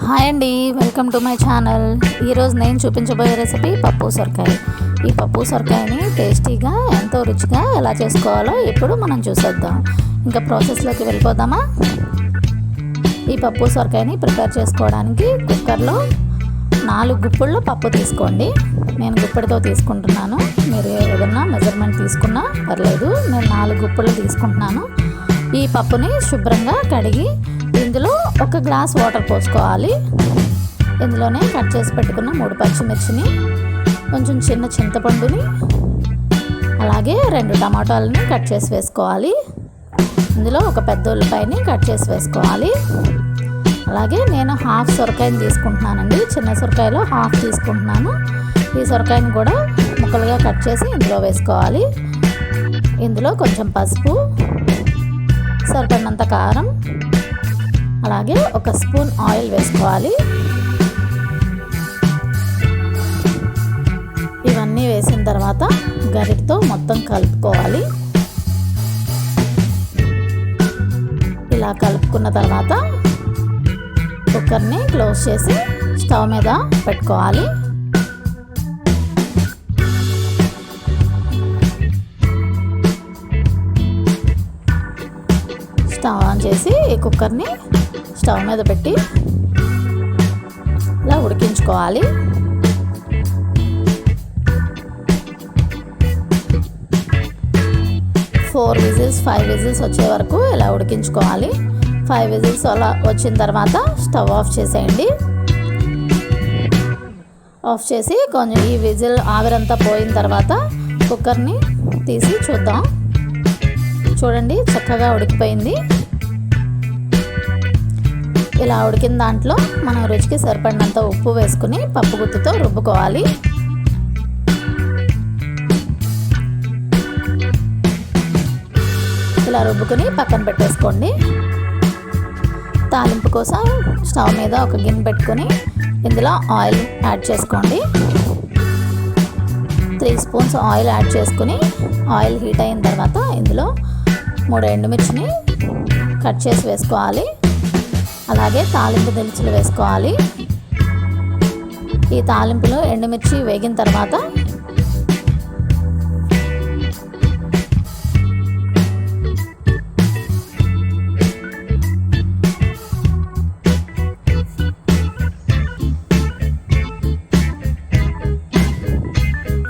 Hi అండి, welcome to my channel. ఈరోజు నేను చూపించబోయే రెసిపీ పప్పు సొరకాయ. ఈ పప్పు సొరకాయని టేస్టీగా ఎంతో రుచిగా ఎలా చేసుకోవాలో ఇప్పుడు మనం చూసేద్దాం. ఇంకా ప్రాసెస్లోకి వెళ్ళిపోదామా? ఈ పప్పు సొరకాయని ప్రిపేర్ చేసుకోవడానికి కుక్కర్లో 4 గుప్పిళ్ళు పప్పు తీసుకోండి. నేను గుప్పెడితో తీసుకుంటున్నాను. మీరు ఏదన్నా మెజర్మెంట్ తీసుకున్నా పర్లేదు. నేను 4 గుప్పిళ్ళు తీసుకుంటున్నాను. ఈ పప్పుని శుభ్రంగా కడిగి ఇందులో 1 గ్లాస్ వాటర్ పోసుకోవాలి. ఇందులోనే కట్ చేసి పెట్టుకున్న 3 పచ్చిమిర్చిని, కొంచెం చిన్న చింతపండుని, అలాగే 2 టమాటాలని కట్ చేసి వేసుకోవాలి. ఇందులో 1 పెద్ద ఉల్లిపాయని కట్ చేసి వేసుకోవాలి. అలాగే నేను హాఫ్ సొరకాయని తీసుకుంటున్నానండి. చిన్న సొరకాయలో హాఫ్ తీసుకుంటున్నాను. ఈ సొరకాయని కూడా ముక్కలుగా కట్ చేసి ఇందులో వేసుకోవాలి. ఇందులో కొంచెం పసుపు, సరిపడినంత కారం, అలాగే 1 స్పూన్ ఆయిల్ వేసుకోవాలి. ఇవన్నీ వేసిన తర్వాత గరిటతో మొత్తం కలుపుకోవాలి. ఇలా కలుపుకున్న తర్వాత కుక్కర్ని క్లోజ్ చేసి స్టవ్ మీద పెట్టుకోవాలి. స్టవ్ ఆన్ చేసి ఈ కుక్కర్ని స్టవ్ మీద పెట్టి ఇలా ఉడికించుకోవాలి. ఫోర్ విజిల్స్ 5 విజిల్స్ వచ్చే వరకు ఇలా ఉడికించుకోవాలి. 5 విజిల్స్ అలా వచ్చిన తర్వాత స్టవ్ ఆఫ్ చేసేయండి. ఆఫ్ చేసి కొంచెం ఈ విజిల్ ఆవిరంతా పోయిన తర్వాత కుక్కర్ని తీసి చూద్దాం. చూడండి, చక్కగా ఉడికిపోయింది. ఇలా ఉడికిన దాంట్లో మనం రుచికి సరిపడినంత ఉప్పు వేసుకుని పప్పు గుత్తితో రుబ్బుకోవాలి. ఇలా రుబ్బుకుని పక్కన పెట్టేసుకోండి. తాలింపు కోసం స్టవ్ మీద 1 గిన్నె పెట్టుకొని ఇందులో ఆయిల్ యాడ్ చేసుకోండి. 3 స్పూన్స్ ఆయిల్ యాడ్ చేసుకుని ఆయిల్ హీట్ అయిన తర్వాత ఇందులో 3 ఎండుమిర్చిని కట్ చేసి వేసుకోవాలి. అలాగే తాలింపు దినుసులు వేసుకోవాలి. ఈ తాలింపులో ఎండుమిర్చి వేగిన తర్వాత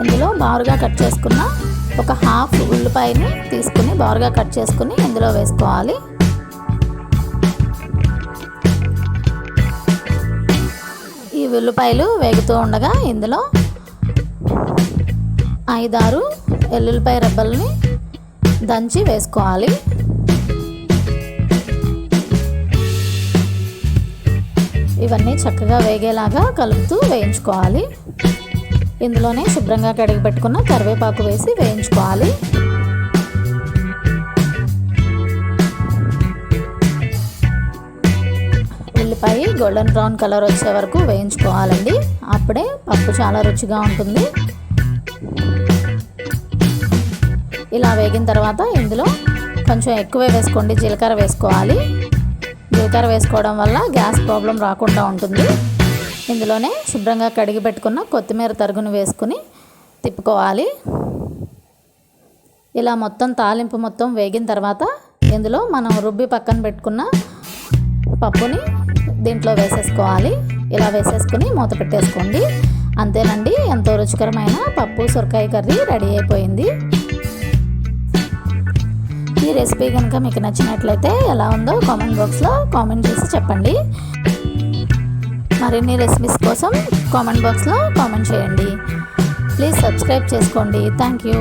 ఇందులో బారుగా కట్ చేసుకున్న 1 హాఫ్ ఉల్లిపాయని తీసుకుని బారుగా కట్ చేసుకుని ఇందులో వేసుకోవాలి. ఈ ఉల్లిపాయలు వేగుతూ ఉండగా ఇందులో 5-6 ఎల్లుల్లిపాయ రెబ్బల్ని దంచి వేసుకోవాలి. ఇవన్నీ చక్కగా వేగేలాగా కలుపుతూ వేయించుకోవాలి. ఇందులోనే శుభ్రంగా కడిగి పెట్టుకున్న కరివేపాకు వేసి వేయించుకోవాలి. ఉల్లిపాయ గోల్డెన్ బ్రౌన్ కలర్ వచ్చే వరకు వేయించుకోవాలండి. అప్పుడే పప్పు చాలా రుచిగా ఉంటుంది. ఇలా వేగిన తర్వాత ఇందులో కొంచెం ఎక్కువే వేసుకోండి, జీలకర్ర వేసుకోవాలి. జీలకర్ర వేసుకోవడం వల్ల గ్యాస్ ప్రాబ్లం రాకుండా ఉంటుంది. ఇందులోనే శుభ్రంగా కడిగి పెట్టుకున్న కొత్తిమీర తరుగును వేసుకుని తిప్పుకోవాలి. ఇలా మొత్తం తాలింపు మొత్తం వేగిన తర్వాత ఇందులో మనం రుబ్బి పక్కన పెట్టుకున్న పప్పుని దీంట్లో వేసేసుకోవాలి. ఇలా వేసేసుకుని మూత పెట్టేసుకోండి. అంతేనండి, ఎంతో రుచికరమైన పప్పు సొరకాయ కర్రీ రెడీ అయిపోయింది. ఈ రెసిపీ కనుక మీకు నచ్చినట్లయితే ఎలా ఉందో కామెంట్ బాక్స్లో కామెంట్ చేసి చెప్పండి. మరిన్ని రెసిపీస్ కోసం కామెంట్ బాక్స్లో కామెంట్ చేయండి. ప్లీజ్ సబ్స్క్రైబ్ చేసుకోండి. Thank you.